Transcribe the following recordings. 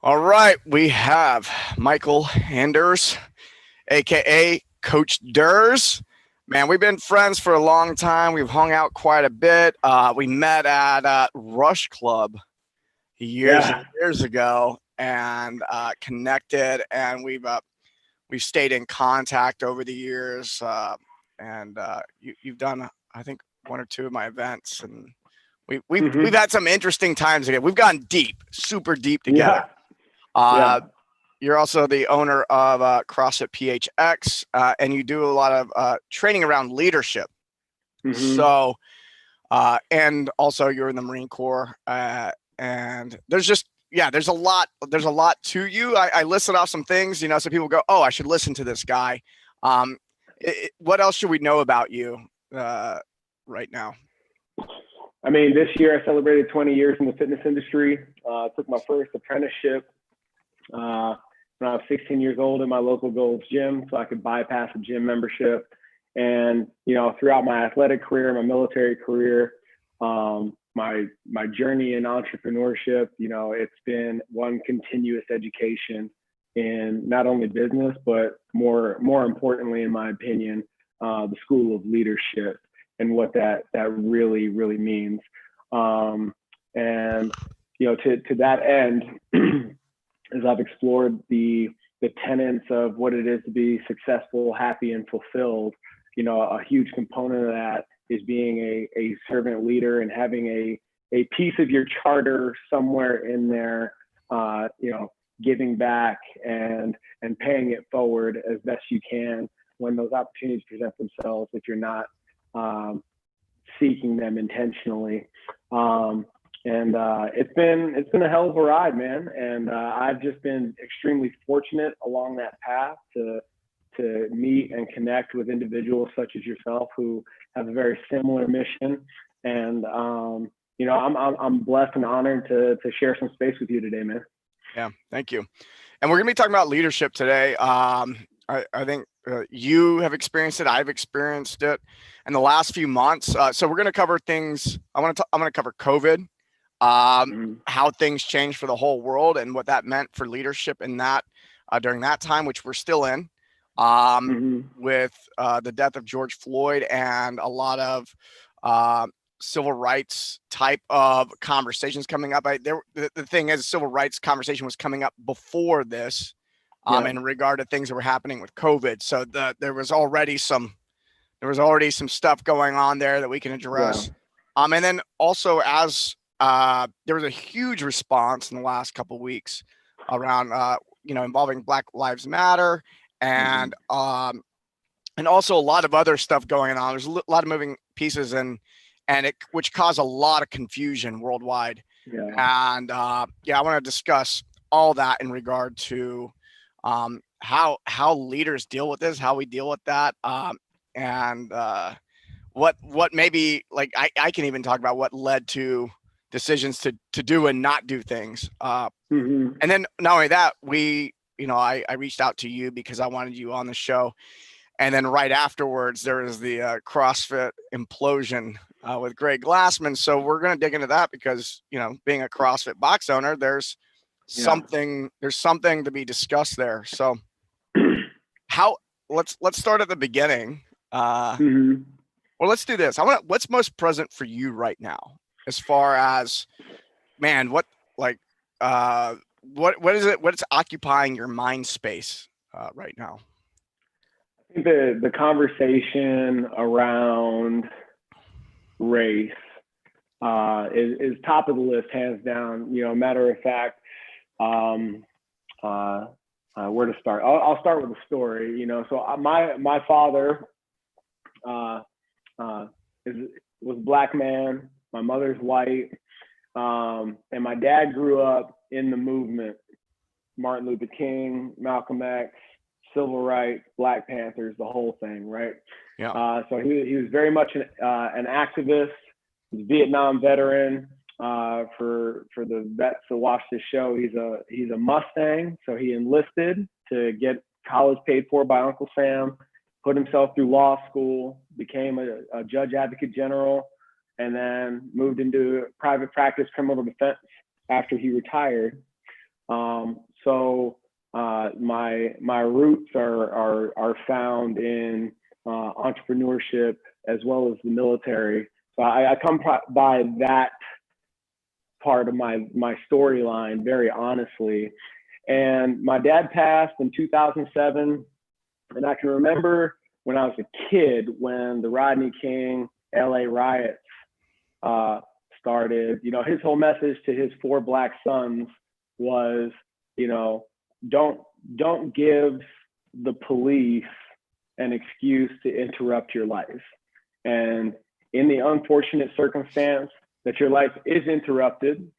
All right, we have Mycal Anders, aka Coach Durs. Man, we've been friends for a long time. We've hung out quite a bit. We met at Rush Club years and Yeah. years ago, and connected, and we've stayed in contact over the years. You've done, I think, one or two of my events, and we've hmm had some interesting times together. We've gone deep, super deep together. Yeah. Uh, Yeah. you're also the owner of CrossFit PHX, and you do a lot of training around leadership. hmm And also you're in the Marine Corps, and there's a lot to you. I listed off some things, so people go, oh, I should listen to this guy. Um, what else should we know about you right now? I mean, this year I celebrated 20 years in the fitness industry. I took my first apprenticeship when I was 16 years old in my local Gold's Gym, so I could bypass a gym membership. And throughout my athletic career, my military career, my journey in entrepreneurship, it's been one continuous education in not only business, but more importantly, in my opinion, the school of leadership and what that really means. And to that end, as I've explored the tenets of what it is to be successful, happy, and fulfilled, a huge component of that is being a servant leader and having a piece of your charter somewhere in there, giving back and paying it forward as best you can when those opportunities present themselves, if you're not seeking them intentionally. And it's been a hell of a ride, man. And I've just been extremely fortunate along that path to meet and connect with individuals such as yourself who have a very similar mission. And I'm blessed and honored to share some space with you today, man. Yeah, thank you. And we're going to be talking about leadership today. I think you have experienced it. I've experienced it in the last few months. So we're going to cover things. I'm going to cover COVID, Mm-hmm. how things changed for the whole world, and what that meant for leadership in that during that time, which we're still in, Mm-hmm. with the death of George Floyd and a lot of uh, civil rights type of conversations coming up. The thing is, civil rights conversation was coming up before this, Yeah. in regard to things that were happening with COVID. So there was already some stuff going on there that we can Yeah. address. And then also, as there was a huge response in the last couple of weeks around involving Black Lives Matter, Mm-hmm. and also a lot of other stuff going on. There's a lot of moving pieces, and it which caused a lot of confusion worldwide. Yeah. And I want to discuss all that in regard to how leaders deal with this, how we deal with that, and what maybe, like, I can even talk about what led to decisions to do and not do things. Mm-hmm. And then not only that, I reached out to you because I wanted you on the show. And then right afterwards, there was the CrossFit implosion with Greg Glassman. So we're going to dig into that because, being a CrossFit box owner, Yeah. there's something to be discussed there. So how let's start at the beginning. mm-hmm. Well, let's do this. What's most present for you right now, as far as, man, what is it? What's occupying your mind space right now? I think the conversation around race is top of the list, hands down. Matter of fact, um, where to start? I'll start with a story. So my father uh, uh, is was a black man. My mother's white, and my dad grew up in the movement. Martin Luther King, Malcolm X, civil rights, Black Panthers, the whole thing, right? Yeah. So he was very much an activist. He's a Vietnam veteran. For the vets to watch this show, he's a Mustang. So he enlisted to get college paid for by Uncle Sam, put himself through law school, became a judge advocate general, and then moved into private practice criminal defense after he retired. My roots are found in entrepreneurship as well as the military. So I come by that part of my storyline very honestly. And my dad passed in 2007, and I can remember when I was a kid when the Rodney King LA riots uh, started. His whole message to his four black sons was, you know, don't don't give the police an excuse to interrupt your life. And in the unfortunate circumstance that your life is interrupted,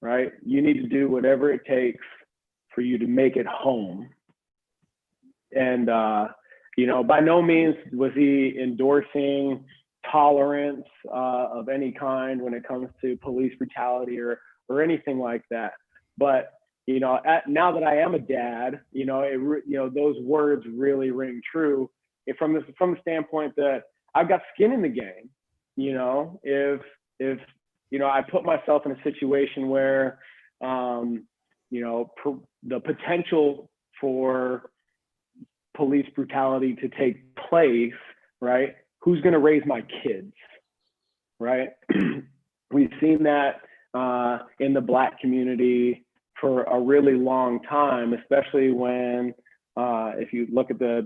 right? You need to do whatever it takes for you to make it home. And by no means was he endorsing tolerance of any kind when it comes to police brutality or anything like that. But now that I am a dad, those words really ring true from the standpoint that I've got skin in the game. If I put myself in a situation where the potential for police brutality to take place, right? Who's going to raise my kids, right? We've seen that in the Black community for a really long time, especially when, if you look at the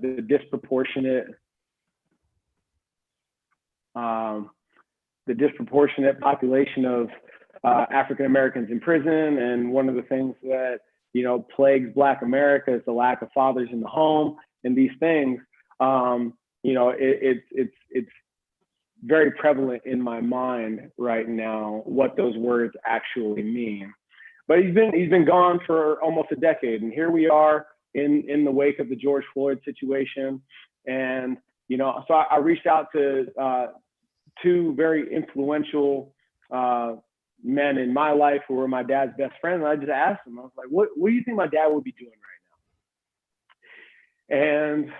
disproportionate population of African Americans in prison, and one of the things that plagues Black America is the lack of fathers in the home, and these things. It's very prevalent in my mind right now what those words actually mean. But he's been gone for almost a decade, and here we are in the wake of the George Floyd situation. And so I reached out to two very influential men in my life who were my dad's best friends, and I just asked them. I was like, "What do you think my dad would be doing right now?" And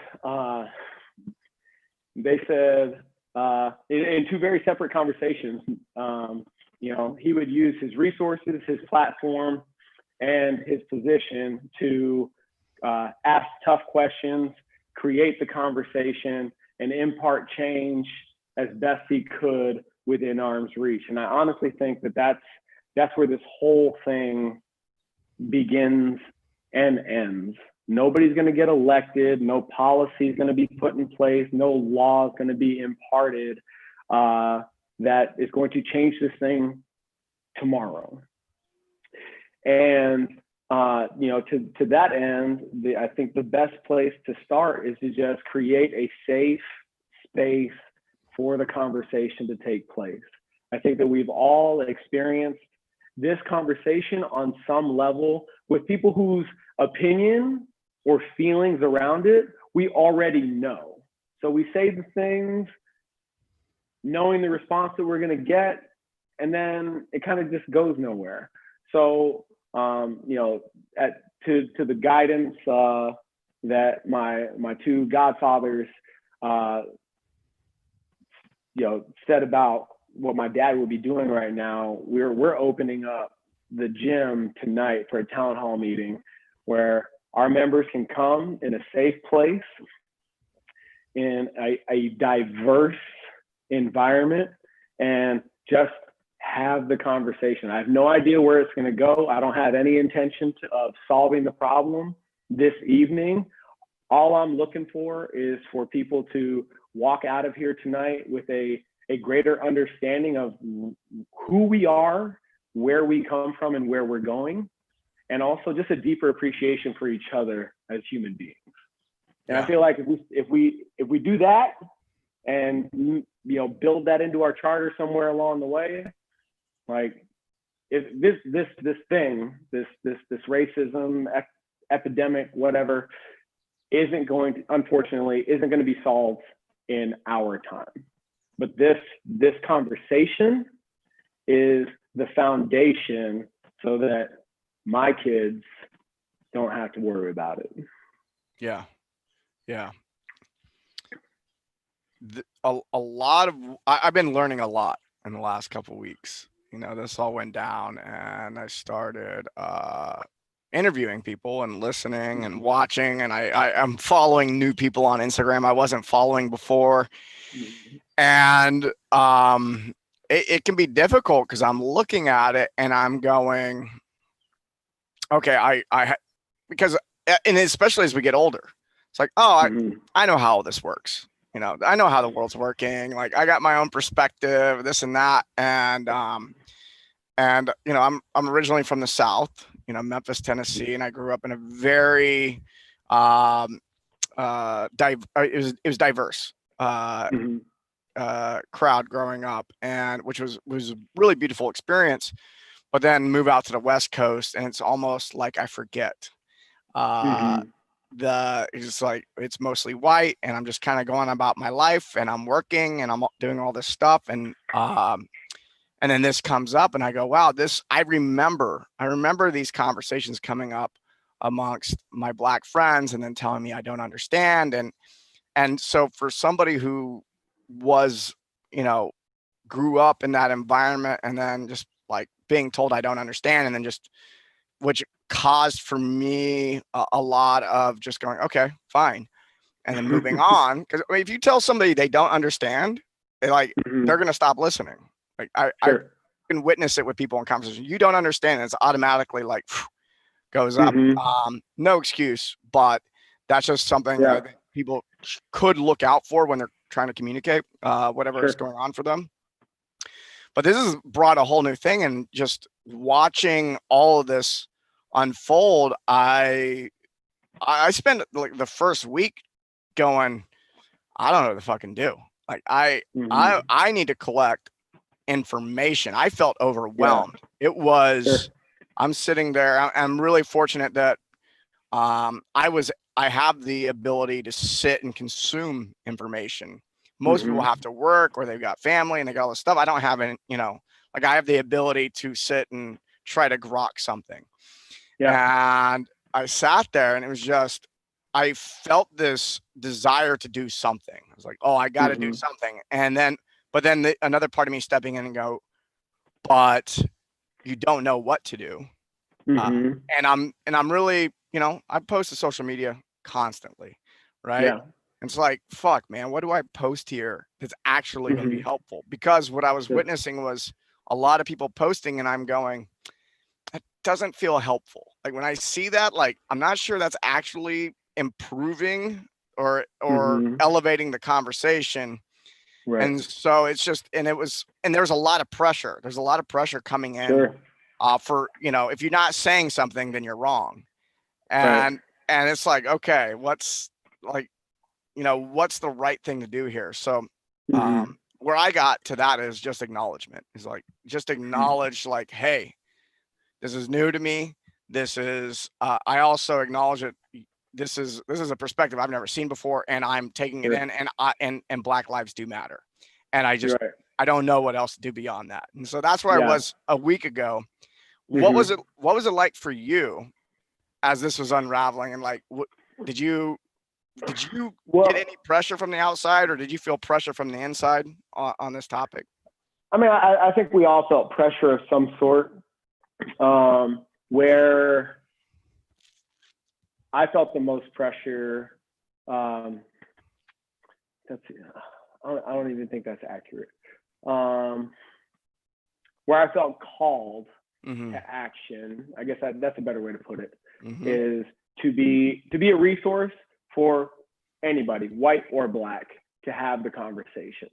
they said, in two very separate conversations, he would use his resources, his platform, and his position to ask tough questions, create the conversation, and impart change as best he could within arm's reach. And I honestly think that that's where this whole thing begins and ends. Nobody's going to get elected. No policy is going to be put in place. No law is going to be imparted that is going to change this thing tomorrow. And to that end, I think the best place to start is to just create a safe space for the conversation to take place. I think that we've all experienced this conversation on some level with people whose opinion or feelings around it we already know. So we say the things knowing the response that we're going to get, and then it kind of just goes nowhere. So to the guidance that my two godfathers said about what my dad would be doing right now, we're opening up the gym tonight for a town hall meeting where our members can come in a safe place, in a diverse environment, and just have the conversation. I have no idea where it's going to go. I don't have any intention of solving the problem this evening. All I'm looking for is for people to walk out of here tonight with a greater understanding of who we are, where we come from, and where we're going, and also just a deeper appreciation for each other as human beings. And I feel like if we do that and build that into our charter somewhere along the way, like if this racism epidemic, whatever, unfortunately isn't going to be solved in our time. But this conversation is the foundation so that my kids don't have to worry about it. Yeah. A lot of I've been learning a lot in the last couple of weeks. This all went down, and I started interviewing people and listening and Mhm. watching, and I'm following new people on Instagram I wasn't following before, Mhm. and it can be difficult because I'm looking at it and I'm going, okay, because and especially as we get older, it's like, oh, Mhm. I know how this works. You know, I know how the world's working. Like I got my own perspective, this and that, and you know, I'm originally from the South, you know, Memphis, Tennessee, and I grew up in a very um, it was diverse Mhm. crowd growing up, and which was a really beautiful experience. But then move out to the West Coast, and it's almost like I forget. Uh, Mhm. it's like it's mostly white, and I'm just kind of going about my life, and I'm working, and I'm doing all this stuff, and then this comes up, and I go, wow, this I remember these conversations coming up amongst my black friends, and then telling me I don't understand, and so for somebody who was, you know, grew up in that environment, and then just like being told I don't understand, and then just which caused for me a lot of just going, okay, fine, and then moving on. Because I mean, if you tell somebody they don't understand, they're Mhm. going to stop listening. Like I Sure. can witness it with people in conversation. You don't understand, it's automatically like goes up. Mhm. No excuse, but that's just something I Yeah. think people could look out for when they're trying to communicate whatever is Sure. going on for them. But this has brought a whole new thing, and just watching all of this unfold, I spent like the first week going, I don't know what to fucking do. Like Mhm. I need to collect information. I felt Yeah. overwhelmed. It was Sure. I'm sitting there. I'm really fortunate that I have the ability to sit and consume information. Most people Mhm. have to work or they've got family and they got all this stuff. I don't have any, you know, like I have the ability to sit and try to grok something. Yeah. And I sat there and it was just I felt this desire to do something. I was like, oh, I got to do Mhm. something. And then, but then another part of me stepping in and go, but you don't know what to do. Uh, Mhm. and I'm really, you know, I post to social media constantly, right? Yeah. It's like, fuck, man, what do I post here that's actually going to be Mhm. helpful? Because what I was Sure. witnessing was a lot of people posting, and I'm going, it doesn't feel helpful. Like when I see that, like I'm not sure that's actually improving or Mhm. elevating the conversation. Right. And so it's just, and there's a lot of pressure. There's a lot of pressure coming in Sure. for, you know, if you're not saying something, then you're wrong. Right. And it's like, okay, what's like, you know, what's the right thing to do here? So Mhm. where I got to that is just acknowledgement. Is like just Mhm. acknowledge like, hey, this is new to me. This is I also acknowledge that this is a perspective I've never seen before, and I'm taking it Sure. in, and Black lives do matter, and You're right. I don't know what else to do beyond that, and so that's where I Yeah. was a week ago. Mhm. What was it like for you as this was unraveling, and like did you did you get Well, any pressure from the outside, or did you feel pressure from the inside on this topic? I mean, I think we all felt pressure of some sort. Where I felt the most pressure, um, that's I don't even think that's accurate. Um, where I felt called to Mm-hmm. action, I guess that's a better way to put it, Mm-hmm. is to be a resource for anybody, white or black, to have the conversation.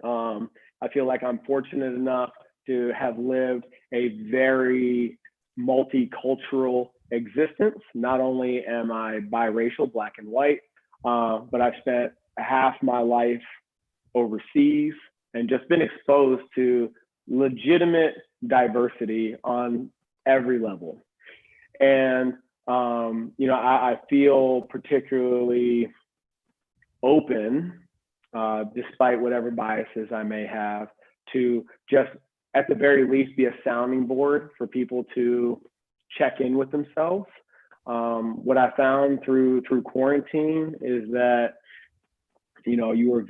I feel like I'm fortunate enough to have lived a very multicultural existence. Not only am I biracial, black and white, but I've spent half my life overseas and just been exposed to legitimate diversity on every level. And I feel particularly open, despite whatever biases I may have, to just at the very least be a sounding board for people to check in with themselves. What I found through quarantine is that you were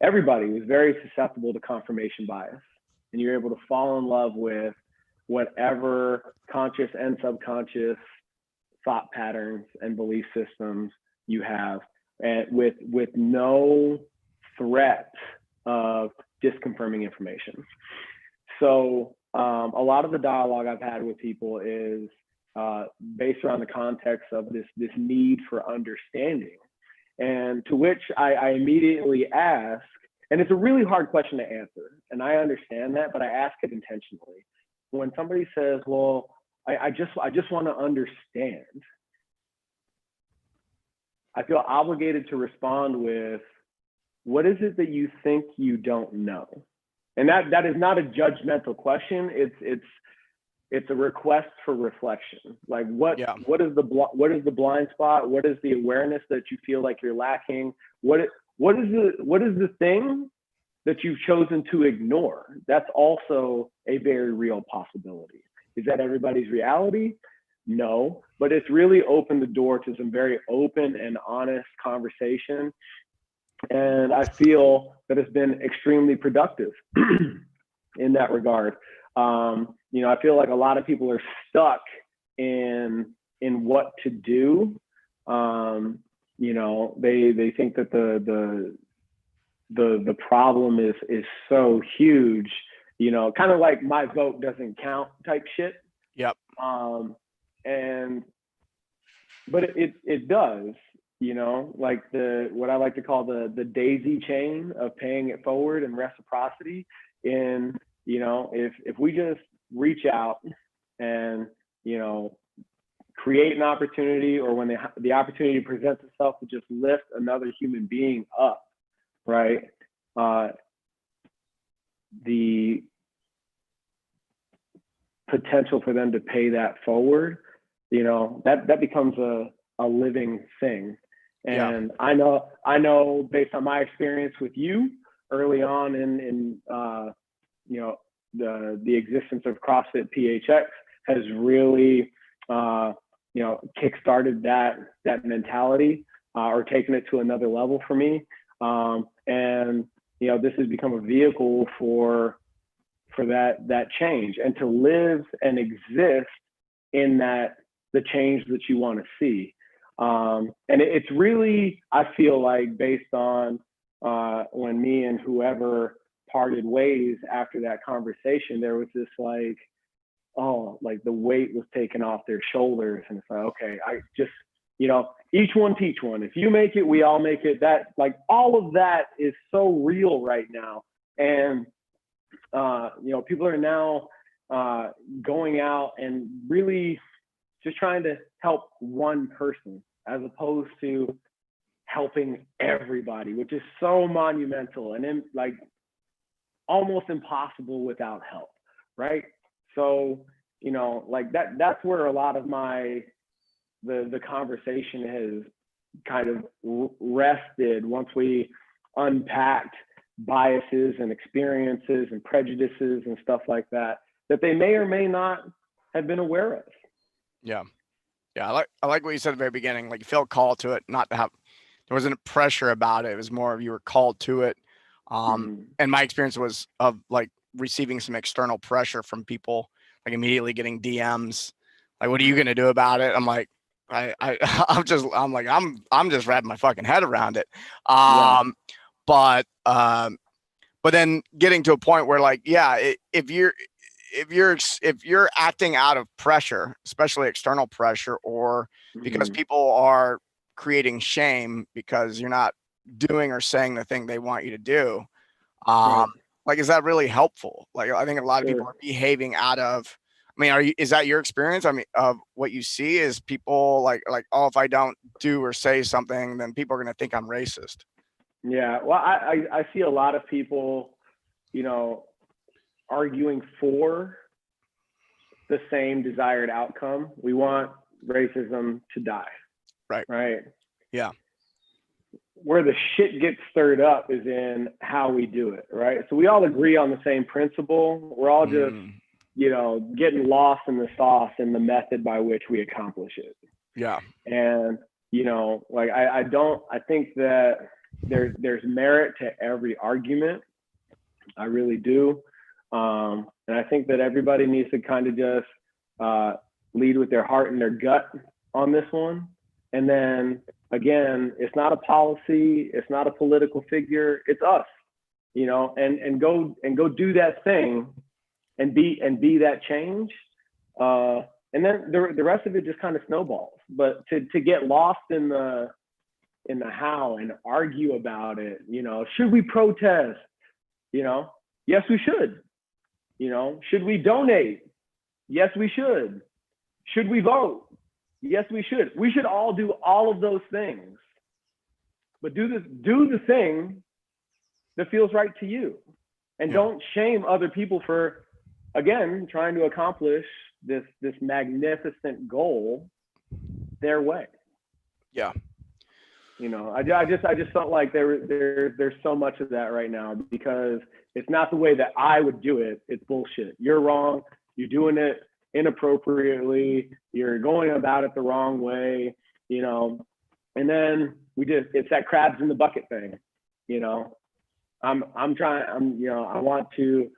everybody was very susceptible to confirmation bias, and you're able to fall in love with whatever conscious and subconscious thought patterns and belief systems you have, and with no threat of disconfirming information. So a lot of the dialogue I've had with people is based around the context of this need for understanding, and to which I immediately ask, and it's a really hard question to answer, and I understand that, but I ask it intentionally. When somebody says, "Well, I just want to understand," I feel obligated to respond with, "What is it that you think you don't know?" And that is not a judgmental question. It's a request for reflection. Like what is the blind spot? What is the awareness that you feel like you're lacking? What is the thing that you've chosen to ignore? That's also a very real possibility. Is that everybody's reality? No, but it's really opened the door to some very open and honest conversation. And I feel that it's been extremely productive in that regard. I feel like a lot of people are stuck in what to do. They think that the problem is so huge, kind of like my vote doesn't count type shit. Yep. But it does, like what I like to call the daisy chain of paying it forward and reciprocity. In, if we just reach out and, create an opportunity, or when the opportunity presents itself to just lift another human being up, right? The potential for them to pay that forward, that becomes a living thing. And yeah. I know based on my experience with you early on in the existence of CrossFit PHX has really kickstarted that mentality, or taken it to another level for me. And this has become a vehicle for that change, and to live and exist in the change that you want to see. And it's really, I feel like, based on when me and whoever parted ways after that conversation, there was this like the weight was taken off their shoulders, and it's like, okay, I just, each one teach one. If you make it, we all make it. That, like, all of that is so real right now. And people are now going out and really just trying to help one person, as opposed to helping everybody, which is so monumental and then like almost impossible without help, right? So, like that's where a lot of the conversation has kind of rested, once we unpacked biases and experiences and prejudices and stuff like that they may or may not have been aware of. Yeah. I like what you said at the very beginning. Like, you felt called to it, not to have, there wasn't pressure about it. It was more of you were called to it. And my experience was of like receiving some external pressure from people, like immediately getting DMs, like, what are you going to do about it? I'm like, I'm just wrapping my fucking head around it. But then getting to a point where, like, yeah, if you're acting out of pressure, especially external pressure, or because people are creating shame because you're not doing or saying the thing they want you to do, like, is that really helpful? Like, I think a lot of people are behaving out of, I mean, is that your experience? I mean, of what you see is people like, oh, if I don't do or say something, then people are going to think I'm racist. Yeah. Well, I see a lot of people, arguing for the same desired outcome. We want racism to die. Right. Yeah. Where the shit gets stirred up is in how we do it. Right. So we all agree on the same principle. We're all just, getting lost in the sauce and the method by which we accomplish it. Yeah. And, like, I think that there's merit to every argument. I really do. And I think that everybody needs to kind of just lead with their heart and their gut on this one. And then again, it's not a policy, it's not a political figure, it's us, and go do that thing and be that change. And then the rest of it just kind of snowballs. But to get lost in the how and argue about it, should we protest? Yes, we should. Should we donate? Yes, we should. Should we vote? Yes, we should. We should all do all of those things. But do the thing that feels right to you. And don't shame other people for, again, trying to accomplish this magnificent goal their way. Yeah. I just felt like there's so much of that right now, because it's not the way that I would do it. It's bullshit. You're wrong. You're doing it inappropriately. You're going about it the wrong way, and then it's that crabs in the bucket thing. I'm trying, I want to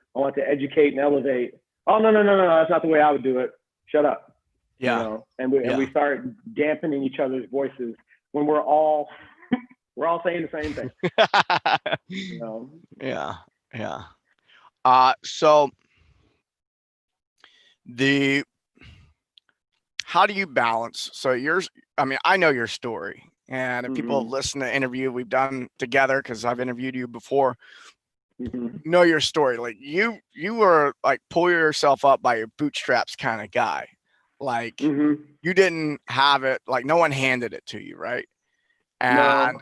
educate and elevate. Oh, no, that's not the way I would do it. Shut up. Yeah. And we start dampening each other's voices when we're all saying the same thing. Yeah. So how do you balance? So I know your story, and if people have listened to the interview we've done together, because I've interviewed you before, know your story. Like you were like pull yourself up by your bootstraps kind of guy. Like you didn't have it, like no one handed it to you, right? And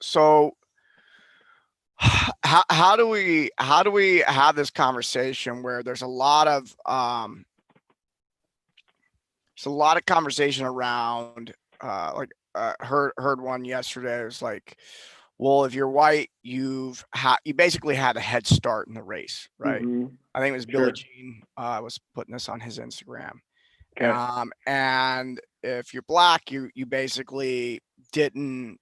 so how do we have this conversation where there's a lot of conversation around heard one yesterday. It was like, well, if you're white, you basically had a head start in the race, right? I think it was Billie Jean was putting this on his Instagram. Okay. And if you're black, you basically didn't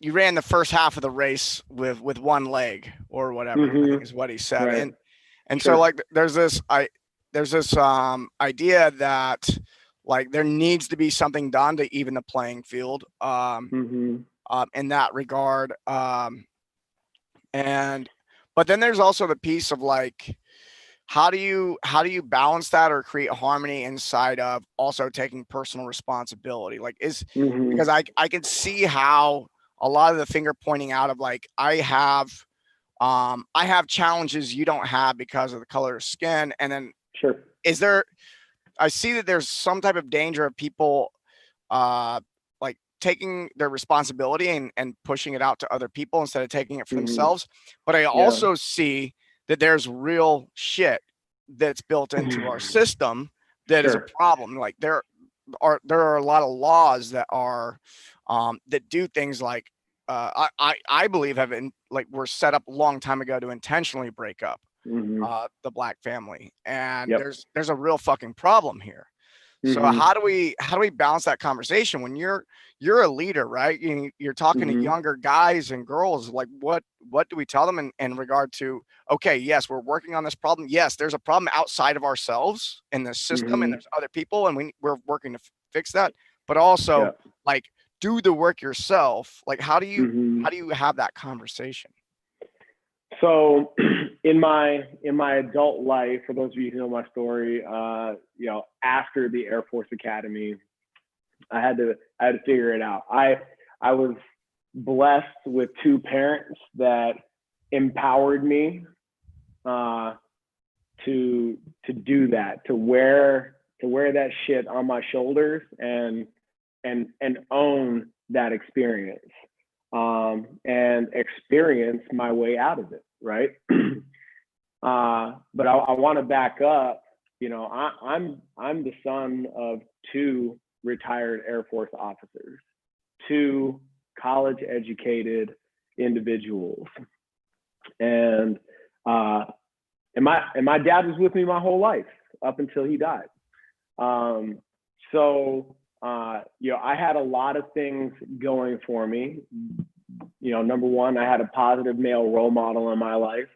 you ran the first half of the race with one leg or whatever, I think is what he said. Right. And so like there's this idea that like there needs to be something done to even the playing field in that regard. But then there's also the piece of like, how do you balance that or create harmony inside of also taking personal responsibility? Like because I can see how a lot of the finger pointing out of like, I have challenges you don't have because of the color of skin. And then I see that there's some type of danger of people like taking their responsibility and pushing it out to other people instead of taking it for themselves. But I also see that there's real shit that's built into our system that is a problem. Like there are a lot of laws that are that do things like I believe were set up a long time ago to intentionally break up the black family, and there's a real fucking problem here. So how do we balance that conversation when you're a leader, right? You're talking to younger guys and girls. Like what do we tell them in regard to, okay, yes, we're working on this problem. Yes, there's a problem outside of ourselves in the system, and there's other people, and we're working to fix that. But also, like, do the work yourself. Like, how do you have that conversation? So in my adult life, for those of you who know my story, after the Air Force Academy, I had to figure it out. I was blessed with two parents that empowered me to do that, to wear that shit on my shoulders and own that experience. And experience my way out of it, right? But I want to back up. I'm the son of two retired Air Force officers, two college-educated individuals, and my dad was with me my whole life up until he died. I had a lot of things going for me number one, I had a positive male role model in my life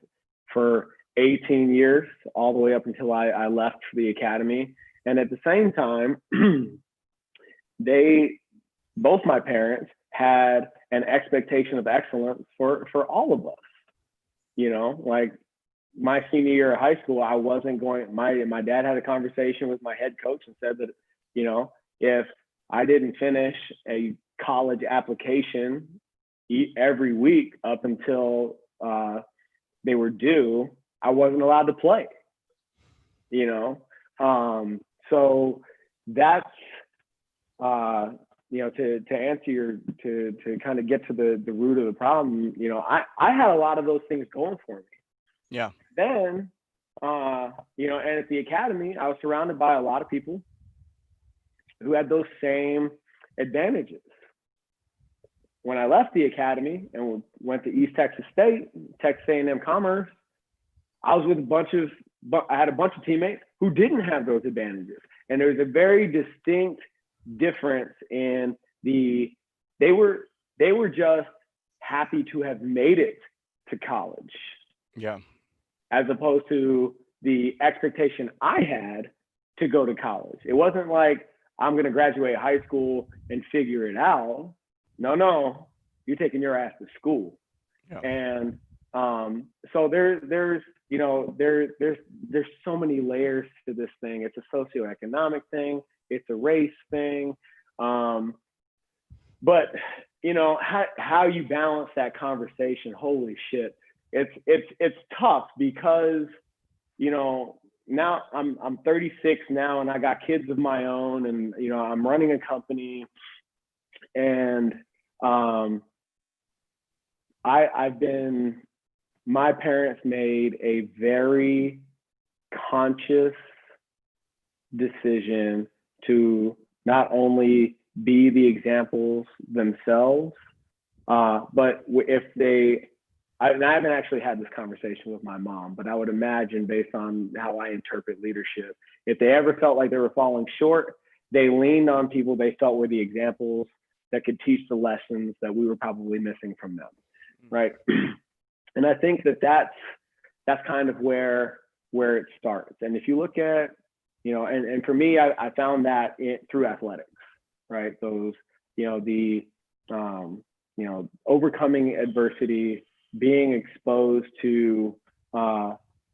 for 18 years, all the way up until I left for the academy. And at the same time, both my parents had an expectation of excellence for all of us. Like my senior year of high school, I wasn't going. My dad had a conversation with my head coach and said that, if I didn't finish a college application every week up until they were due, I wasn't allowed to play. So that's to answer to kind of get to the root of the problem. I had a lot of those things going for me. Yeah. Then, and at the academy, I was surrounded by a lot of people who had those same advantages. When I left the academy and went to East Texas State, Texas A&M Commerce, I was with I had a bunch of teammates who didn't have those advantages. And there was a very distinct difference in they were just happy to have made it to college. Yeah. As opposed to the expectation I had to go to college. It wasn't like I'm going to graduate high school and figure it out. No, you're taking your ass to school. Yeah. And so there's so many layers to this thing. It's a socioeconomic thing. It's a race thing. But how you balance that conversation, holy shit. It's tough because, now I'm 36 now and I got kids of my own and, I'm running a company and my parents made a very conscious decision to not only be the examples themselves, but I haven't actually had this conversation with my mom, but I would imagine based on how I interpret leadership, if they ever felt like they were falling short, they leaned on people they felt were the examples that could teach the lessons that we were probably missing from them, right? And I think that's kind of where it starts. And if you look at, and for me, I found that through athletics, right? Those, overcoming adversity, being exposed to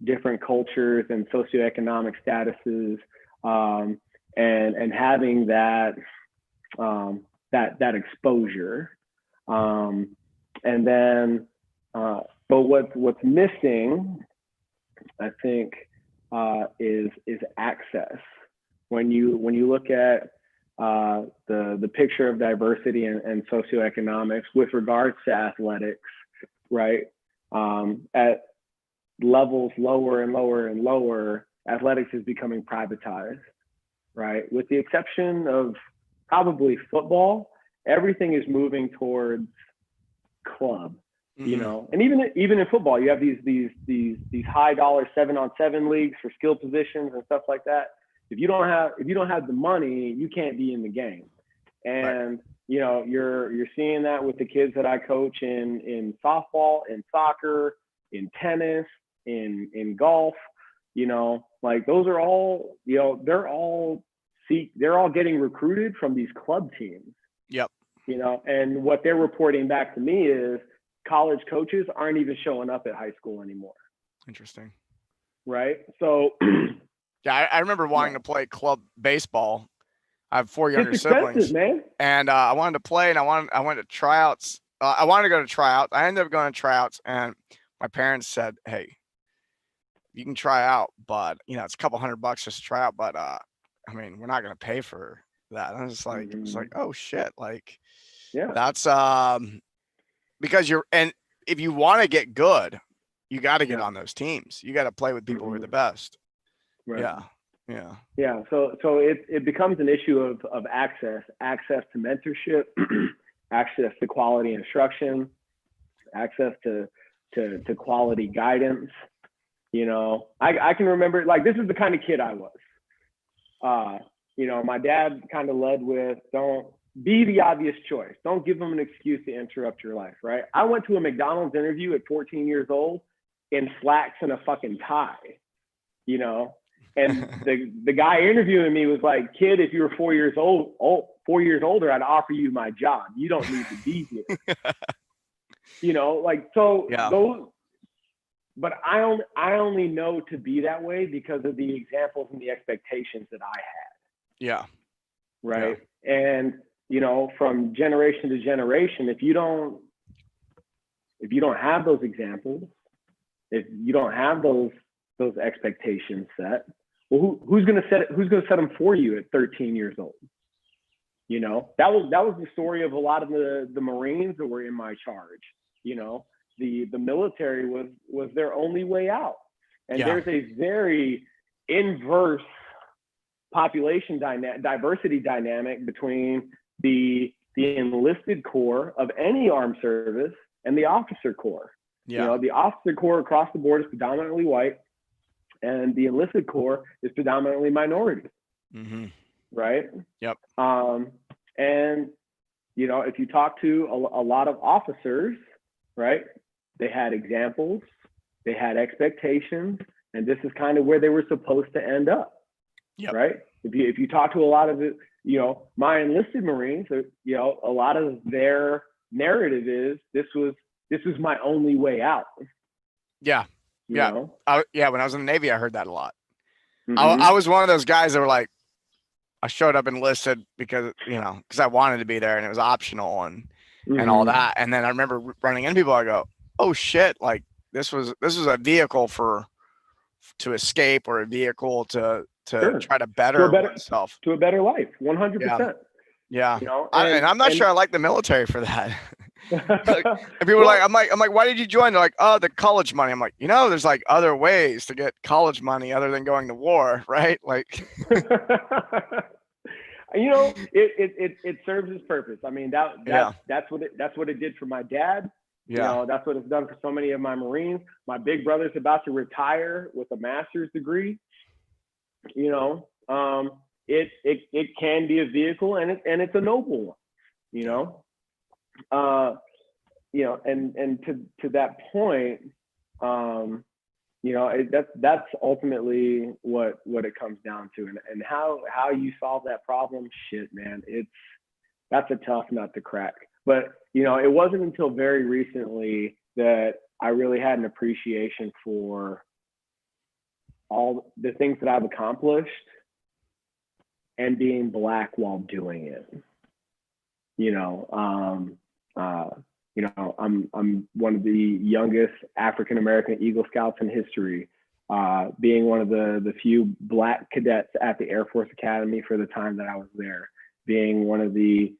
different cultures and socioeconomic statuses, and having that exposure, and then but what's missing, I think, is access. When you look at the picture of diversity and socioeconomics with regards to athletics, right? At levels lower and lower and lower, athletics is becoming privatized, right? With the exception of probably football, everything is moving towards club, and even in football, you have these high dollar 7-on-7 leagues for skill positions and stuff like that. If you don't have the money, you can't be in the game. And right. You're seeing that with the kids that I coach in softball, in soccer, in tennis, in golf. Like those are all, they're all getting recruited from these club teams. Yep. And what they're reporting back to me is college coaches aren't even showing up at high school anymore. Interesting. Right. So yeah, I remember wanting to play club baseball. I have 4 younger siblings, man. And I wanted to play, and I went to tryouts. I wanted to go to tryouts. I ended up going to tryouts, and my parents said, "Hey, you can try out, but it's a couple $100 just to try out. But we're not going to pay for that." And I was just like, it's like, oh shit, like, yeah, that's because if you want to get good, you got to get on those teams. You got to play with people who are the best. Right. Yeah. So it becomes an issue of access to mentorship, access to quality instruction, access to quality guidance. I can remember, like, this is the kind of kid I was. My dad kind of led with, don't be the obvious choice. Don't give them an excuse to interrupt your life, right? I went to a McDonald's interview at 14 years old in slacks and a fucking tie, you know? And the guy interviewing me was like, kid, if you were 4 years older, I'd offer you my job. You don't need to be here. You know, like, so Yeah. those, but I only know to be that way because of the examples and the expectations that I had. Yeah. Right. Yeah. And, you know, from generation to generation, if you don't have those examples, if you don't have those expectations set, well, who's going to set them for you at 13 years old? You know, that was the story of a lot of the Marines that were in my charge. You know, the military was their only way out. And there's a very inverse population diversity dynamic between the enlisted corps of any armed service and the officer corps. Yeah. You know, the officer corps across the board is predominantly white, and the enlisted corps is predominantly minority. Mm-hmm. Right? Yep. And, you know, if you talk to a lot of officers, right, they had examples, they had expectations, and this is kind of where they were supposed to end up. Yep. Right? If you talk to a lot of it, you know, my enlisted Marines, you know, a lot of their narrative is this was my only way out. Yeah. You yeah. know? When I was in the Navy, I heard that a lot. Mm-hmm. I was one of those guys that were like, I showed up enlisted because I wanted to be there and it was optional and all that. And then I remember running into people, I go, oh shit, like this was a vehicle to escape, or a vehicle to sure. try to better myself to a better life. 100%. Yeah. You know, and I'm not sure I like the military for that. Like, and people are like, I'm like, why did you join? They're like, oh, the college money. I'm like, you know, there's like other ways to get college money other than going to war, right? Like, you know, it serves its purpose. I mean, that's what it did for my dad. Yeah. You know, that's what it's done for so many of my Marines. My big brother's about to retire with a master's degree. You know, it can be a vehicle, and it's a noble one. You know, you know, and to that point, you know, that's ultimately what it comes down to, and how you solve that problem. Shit, man, that's a tough nut to crack. But you know, it wasn't until very recently that I really had an appreciation for all the things that I've accomplished and being Black while doing it. You know, I'm one of the youngest African American Eagle Scouts in history, being one of the few Black cadets at the Air Force Academy for the time that I was there, being one of the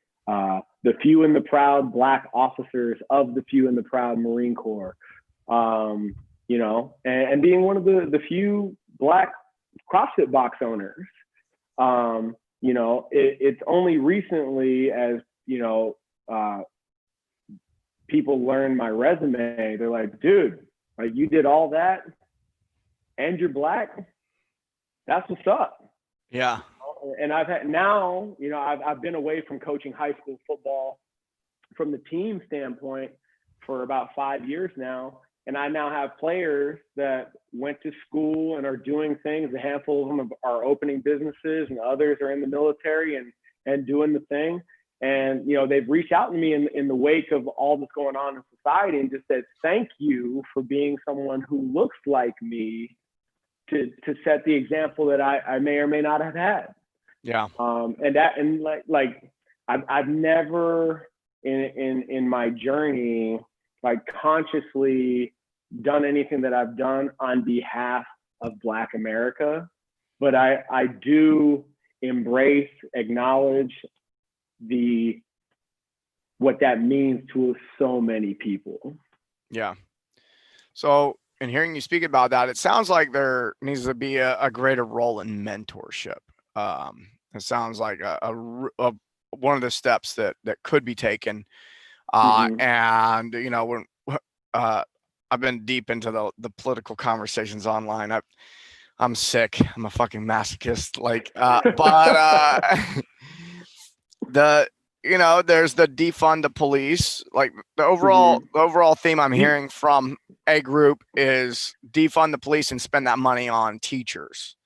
few and the proud Black officers of the few and the proud Marine Corps, you know, and being one of the few Black CrossFit box owners. You know, it's only recently, as you know, people learn my resume, they're like, dude, like you did all that and you're Black. That's what's up. Yeah. And I've been away from coaching high school football from the team standpoint for about 5 years now. And I now have players that went to school and are doing things. A handful of them are opening businesses, and others are in the military and doing the thing. And, you know, they've reached out to me in the wake of all that's going on in society and just said, thank you for being someone who looks like me to set the example that I may or may not have had. Yeah. And I've never in my journey, like consciously done anything that I've done on behalf of Black America, but I do embrace, acknowledge what that means to so many people. Yeah. So in hearing you speak about that, it sounds like there needs to be a greater role in mentorship. It sounds like a one of the steps that could be taken. And you know, when I've been deep into the political conversations online. I'm sick. I'm a fucking masochist. Like, but there's the defund the police. Like Mm-hmm. the overall theme I'm hearing from a group is defund the police and spend that money on teachers.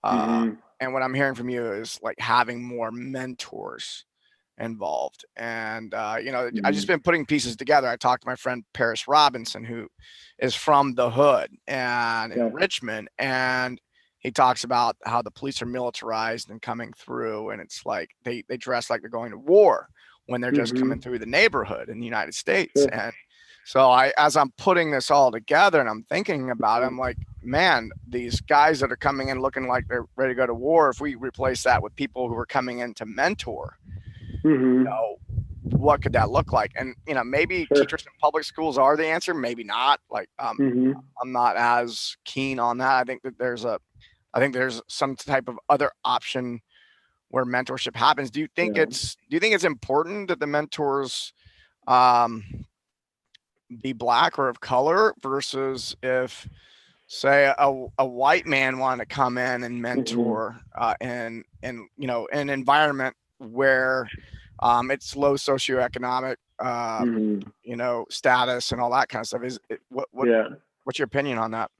Uh, Mm-hmm. and what I'm hearing from you is like having more mentors involved. And I just Mm-hmm. been putting pieces together. I talked to my friend Paris Robinson, who is from the hood and in Yeah. Richmond, and he talks about how the police are militarized and coming through, and it's like they dress like they're going to war when they're just coming Mm-hmm. through the neighborhood in the United States. Sure. And so as I'm putting this all together and I'm thinking about it, I'm like, man, these guys that are coming in looking like they're ready to go to war, if we replace that with people who are coming in to mentor, Mm-hmm. know, what could that look like? And maybe Sure. teachers in public schools are the answer, maybe not. Like, Mm-hmm. I'm not as keen on that. I think there's some type of other option where mentorship happens. Yeah. Do you think it's important that the mentors um, be black or of color versus if say a white man wanted to come in and Mm-hmm. mentor in an environment where it's low socioeconomic Mm-hmm. status and all that kind of stuff. Is it, Yeah. what's your opinion on that?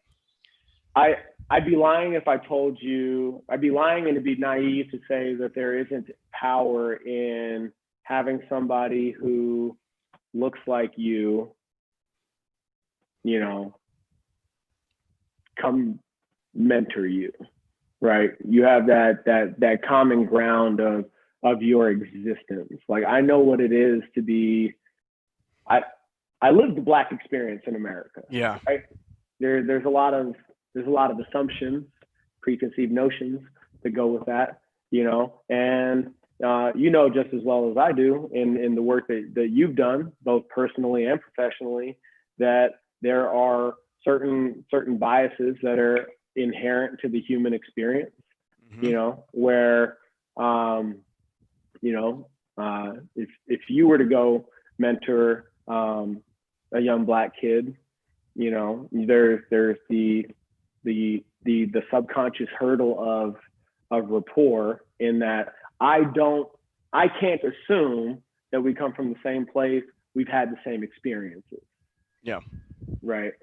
I I'd be lying if I told you. I'd be lying and it'd be naive to say that there isn't power in having somebody who looks like you know, come mentor you, right? You have that common ground of your existence. Like I know what it is to be. I I lived the black experience in America, Yeah. right? There's a lot of assumptions, preconceived notions that go with that, and just as well as I do in the work that you've done, both personally and professionally, that there are certain biases that are inherent to the human experience, Hmm. where if you were to go mentor a young black kid, there's the subconscious hurdle of rapport, in that I can't assume that we come from the same place, we've had the same experiences, Yeah. right?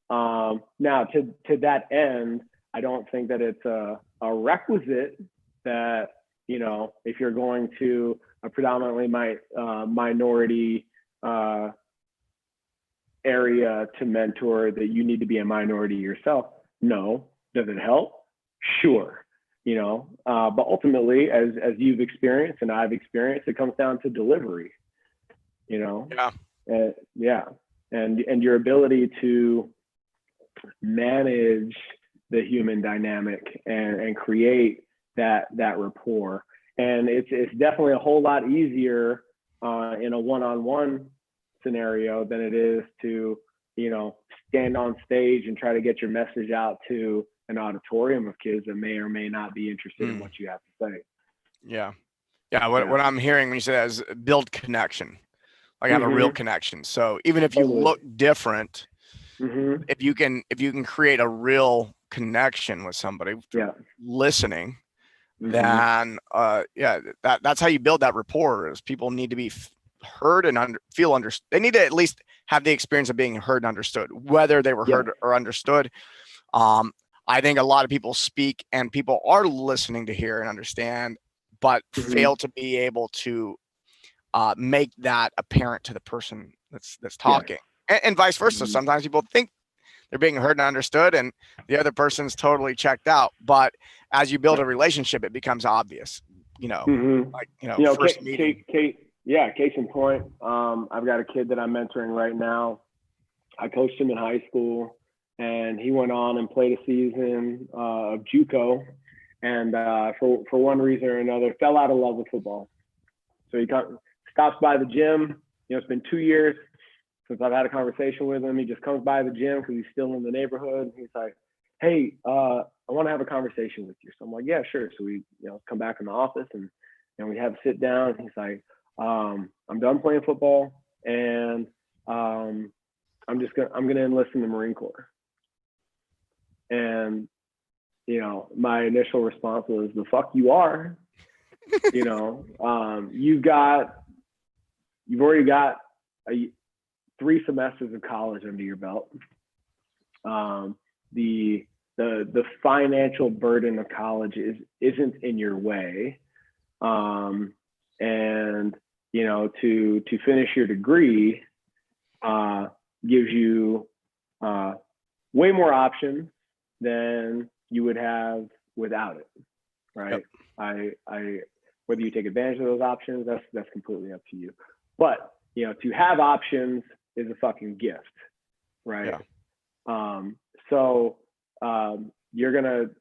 Now to that end, I don't think that it's a requisite that, if you're going to a predominantly minority area to mentor, that you need to be a minority yourself. No. Does it help? Sure. But ultimately, as you've experienced and I've experienced, it comes down to delivery. You know, Yeah. yeah, and your ability to manage the human dynamic and create that rapport. And it's definitely a whole lot easier in a one-on-one scenario than it is to stand on stage and try to get your message out to an auditorium of kids that may or may not be interested in Mm. what you have to say. Yeah. Yeah. What Yeah. I'm hearing when you say that is build connection, like have a real Mm-hmm. connection. So even if you Totally. look different, Mm-hmm. if you can create a real connection with somebody through Yeah. listening, Mm-hmm. then yeah, that's how you build that rapport. Is people need to be heard and feel understood. They need to at least have the experience of being heard and understood, whether they were Yeah. heard or understood. Um, I think a lot of people speak and people are listening to hear and understand, but Mm-hmm. fail to be able to make that apparent to the person that's Yes. talking, and vice versa. Mm-hmm. Sometimes people think they're being heard and understood, and the other person's totally checked out. But as you build Yeah. a relationship, it becomes obvious. Mm-hmm. First meeting. Yeah, case in point, I've got a kid that I'm mentoring right now. I coached him in high school, and he went on and played a season of JUCO, and for one reason or another, fell out of love with football. So he stops by the gym. It's been 2 years since I've had a conversation with him. He just comes by the gym because he's still in the neighborhood. He's like, "Hey, I want to have a conversation with you." So I'm like, "Yeah, sure." So we, come back in the office and we have a sit down. He's like, "I'm done playing football, and I'm gonna enlist in the Marine Corps." And my initial response was, "The fuck you are." You've got you've already got 3 semesters of college under your belt. The financial burden of college isn't in your way, and to finish your degree gives you way more options than you would have without it, right? Yep. I whether you take advantage of those options, that's completely up to you. But to have options is a fucking gift, right? Yeah. So you're gonna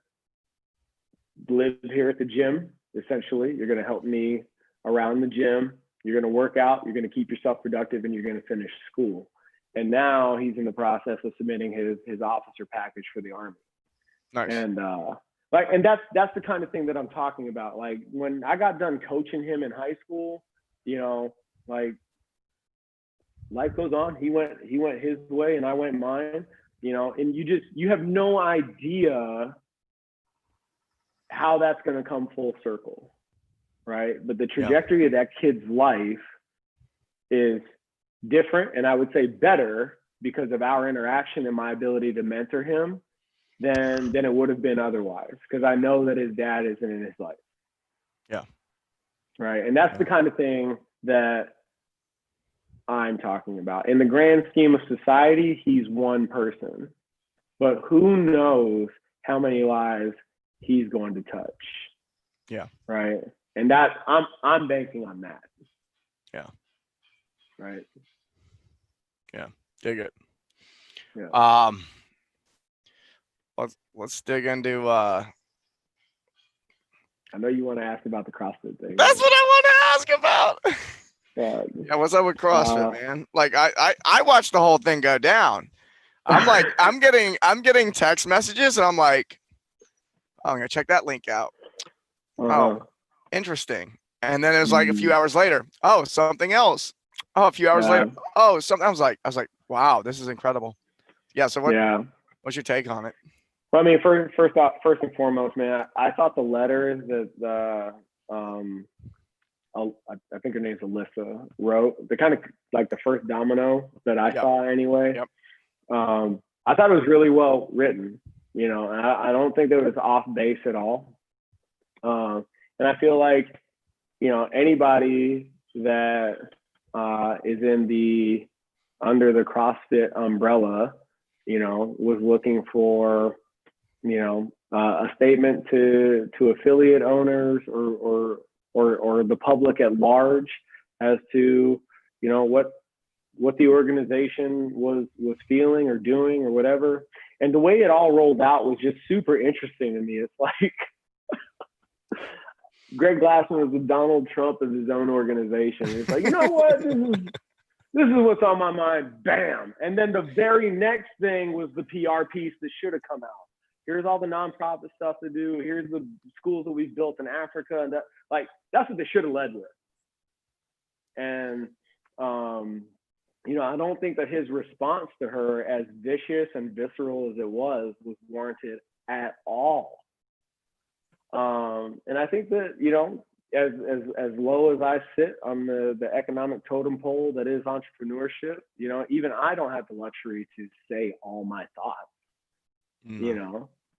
live here at the gym. Essentially, you're gonna help me around the gym. You're gonna work out. You're gonna keep yourself productive, and you're gonna finish school. And now he's in the process of submitting his officer package for the Army. Nice. And and that's the kind of thing that I'm talking about. Like when I got done coaching him in high school, like life goes on. He went his way and I went mine, and you have no idea how that's going to come full circle, right? But the trajectory of that kid's life is different, and I would say better because of our interaction and my ability to mentor him than it would have been otherwise, because I know that his dad isn't in his life. Yeah. Right. And that's the kind of thing that I'm talking about. In the grand scheme of society, he's one person, but who knows how many lives he's going to touch. Yeah. Right. And that I'm banking on that. Yeah. Right. Yeah. Dig it. Yeah. Let's dig into I know you want to ask about the CrossFit thing. That's what I want to ask about. Yeah, what's up with CrossFit, man? Like I watched the whole thing go down. I'm like, I'm getting text messages and I'm like, oh, I'm gonna check that link out. Oh, interesting. And then it was like a few hours later, oh, something else. Oh, a few hours later, oh, something. I was like, wow, this is incredible. Yeah. So what's your take on it? Well, I mean, first and foremost, man, I thought the letter that I think her name's Alyssa wrote, the kind of like the first domino that I saw anyway. Yep. I thought it was really well written. I don't think that it was off base at all. And I feel like, anybody that is under the CrossFit umbrella, was looking for a statement to affiliate owners or the public at large as to what the organization was feeling or doing or whatever. And the way it all rolled out was just super interesting to me. It's like Greg Glassman was the Donald Trump of his own organization. It's like, you know what? This is what's on my mind. Bam. And then the very next thing was the PR piece that should have come out. Here's all the nonprofit stuff to do. Here's the schools that we've built in Africa. And that's what they should have led with. And, I don't think that his response to her, as vicious and visceral as it was warranted at all. And I think that, as low as I sit on the economic totem pole that is entrepreneurship, even I don't have the luxury to say all my thoughts,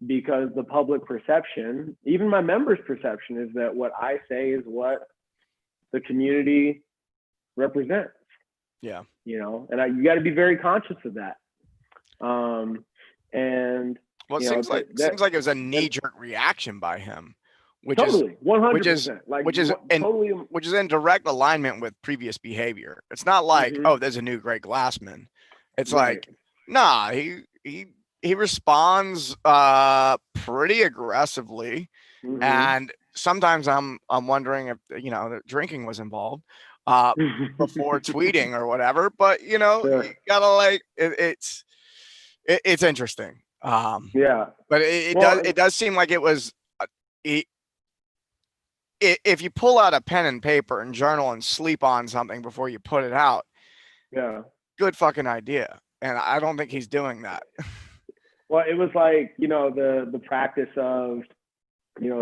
because the public perception, even my members' perception, is that what I say is what the community represents. Yeah. And you got to be very conscious of that. And well, it seems like it was a knee-jerk reaction by him, which totally, is 100%, which is in direct alignment with previous behavior. It's not like, oh, there's a new Greg Glassman. It's like, nah, he responds pretty aggressively, and sometimes I'm wondering if the drinking was involved before tweeting or whatever. But you gotta it's interesting. But it does seem like it was. If you pull out a pen and paper and journal and sleep on something before you put it out, good fucking idea. And I don't think he's doing that. Well, it was like, the practice of,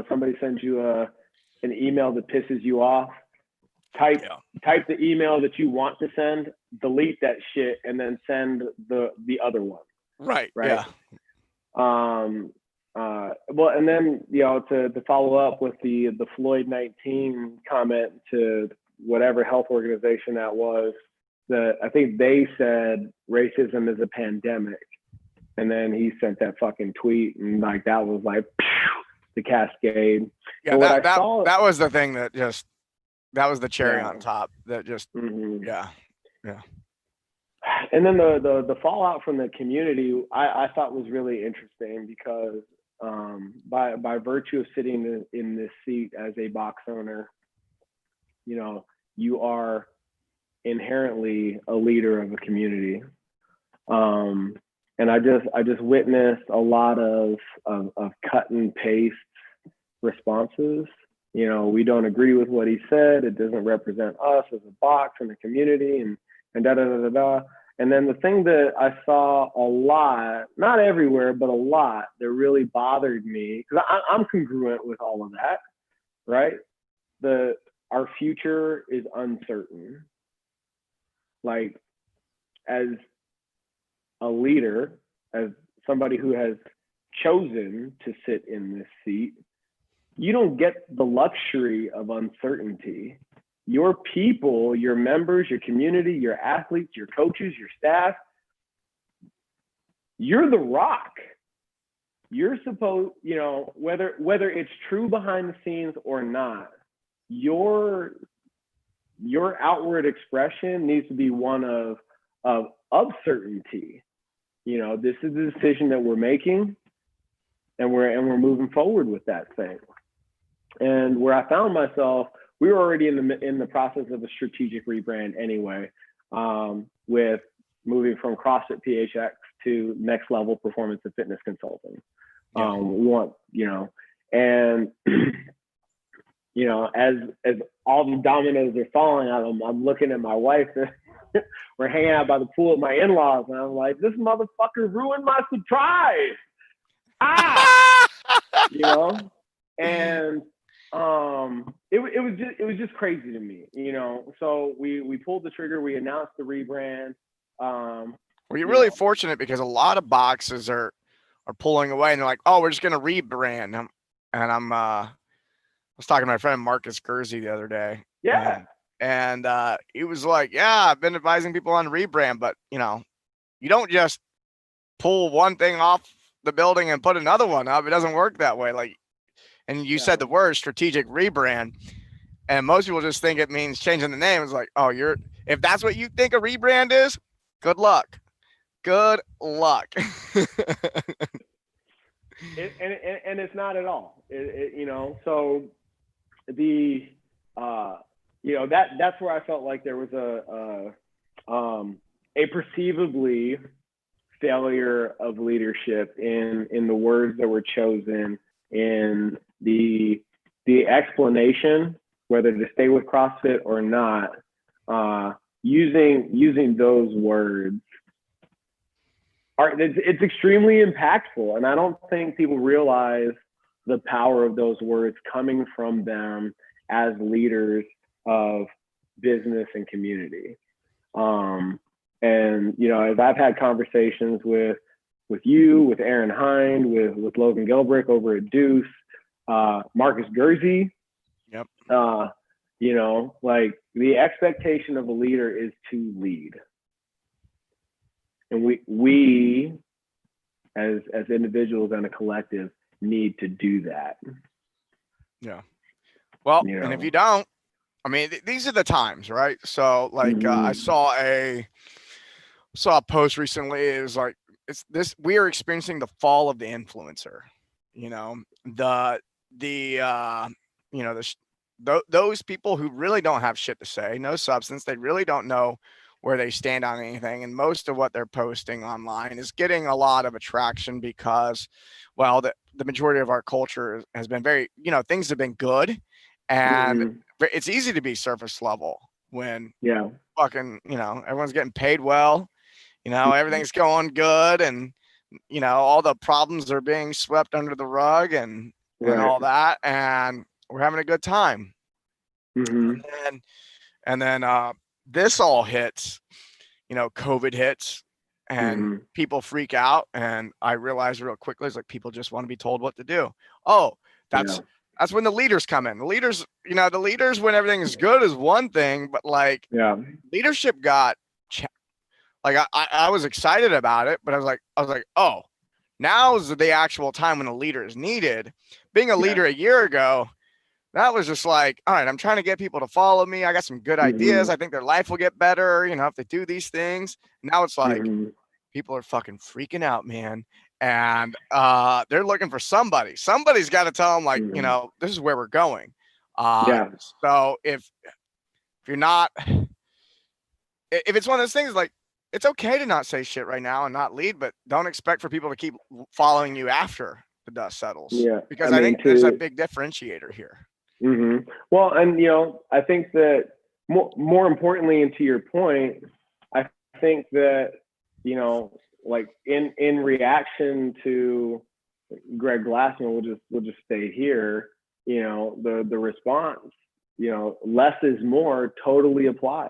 somebody sends you an email that pisses you off, type Yeah. type the email that you want to send, delete that shit, and then send the other one, Right. right? Yeah. Well, and then to follow up with the Floyd 19 comment to whatever health organization that was, that I think they said racism is a pandemic, and then he sent that fucking tweet, and like that was like the cascade. Yeah. And what That I that saw, that was the thing that was the cherry yeah. on top. That just Mm-hmm. yeah. Yeah. And then the fallout from the community, I thought was really interesting because by virtue of sitting in this seat as a box owner, you are inherently a leader of a community. And I just witnessed a lot of cut and paste responses. We don't agree with what he said. It doesn't represent us as a box and a community, and da da da da da. And then the thing that I saw a lot, not everywhere, but a lot, that really bothered me, because I'm congruent with all of that, right? Our future is uncertain. Like, as a leader, as somebody who has chosen to sit in this seat, you don't get the luxury of uncertainty. Your people, your members, your community, your athletes, your coaches, your staff, you're the rock. You're supposed, whether it's true behind the scenes or not, your outward expression needs to be one of certainty. This is the decision that we're making, and we're moving forward with that thing. And where I found myself, we were already in the process of a strategic rebrand anyway, with moving from CrossFit PHX to Next Level Performance and Fitness Consulting. Yeah. We want, and as all the dominoes are falling, I'm looking at my wife. We're hanging out by the pool at my in-laws, and I'm like, this motherfucker ruined my surprise. And it was just crazy to me, So we pulled the trigger. We announced the rebrand. Well, you're really fortunate because a lot of boxes are pulling away, and they're like, "Oh, we're just gonna rebrand." I was talking to my friend Marcus Gursey the other day. Yeah. And he was like, "Yeah, I've been advising people on rebrand, but you don't just pull one thing off the building and put another one up. It doesn't work that way." Like, and you said the word strategic rebrand, and most people just think it means changing the name. It's like, oh, if that's what you think a rebrand is, good luck. Good luck. And it's not at all. So the that's where I felt like there was a perceivably failure of leadership in the words that were chosen, in the explanation whether to stay with CrossFit or not, using those words. It's extremely impactful, and I don't think people realize the power of those words coming from them as leaders of business and community. And as I've had conversations with you, with Aaron Hind, with Logan Gilbrick over at Deuce, Marcus Gursey. Yep. Like, the expectation of a leader is to lead. And we as individuals and a collective need to do that. Yeah. Well, and if you don't, I mean, these are the times, right? So like, I saw a post recently. It was like, we are experiencing the fall of the influencer, those people who really don't have shit to say, no substance. They really don't know where they stand on anything. And most of what they're posting online is getting a lot of attraction because, well, the majority of our culture has been very, things have been good, and it's easy to be surface level when fucking, everyone's getting paid well, everything's going good, and, all the problems are being swept under the rug and all that. And we're having a good time. And then And then this all hits, COVID hits and Mm-hmm. people freak out. And I realized real quickly, it's like people just want to be told what to do. Oh, Yeah. that's when the leaders come in. The leaders when everything is good is one thing, but like Yeah. leadership got like I was excited about it, but I was like, oh, now's the actual time when a leader is needed. Being a Yeah. leader a year ago, that was just like, all right, I'm trying to get people to follow me. I got some good ideas. Mm-hmm. I think their life will get better, if they do these things. Now it's like Mm-hmm. people are fucking freaking out, man. And they're looking for somebody. Somebody's got to tell them, like, Mm-hmm. this is where we're going. Uh, Yeah. so if you're not, if it's one of those things, like, it's okay to not say shit right now and not lead, but don't expect for people to keep following you after the dust settles, Yeah. I because I mean, think there's a big differentiator here. well, and I think that more importantly, and to your point, I think that like in reaction to Greg Glassman, we'll just stay here. The response, less is more, totally applies.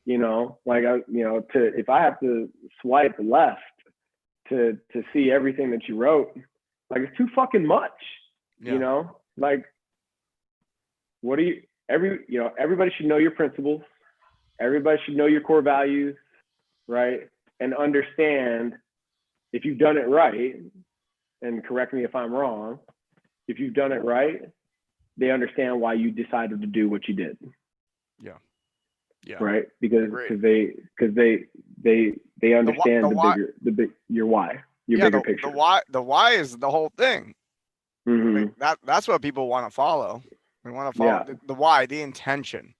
Like to if I have to swipe left to see everything that you wrote, like it's too fucking much. Yeah. Like what do you everybody should know your principles. Everybody should know your core values, right? And understand if you've done it right, and correct me if I'm wrong, if you've done it right, they understand why you decided to do what you did. Yeah. Yeah. Right? Because Agreed. they understand The why. your why, your Yeah. bigger The picture. why. The why is the whole thing. I Mm-hmm. mean, that's what people want to follow. We want to follow Yeah. the why, the intention.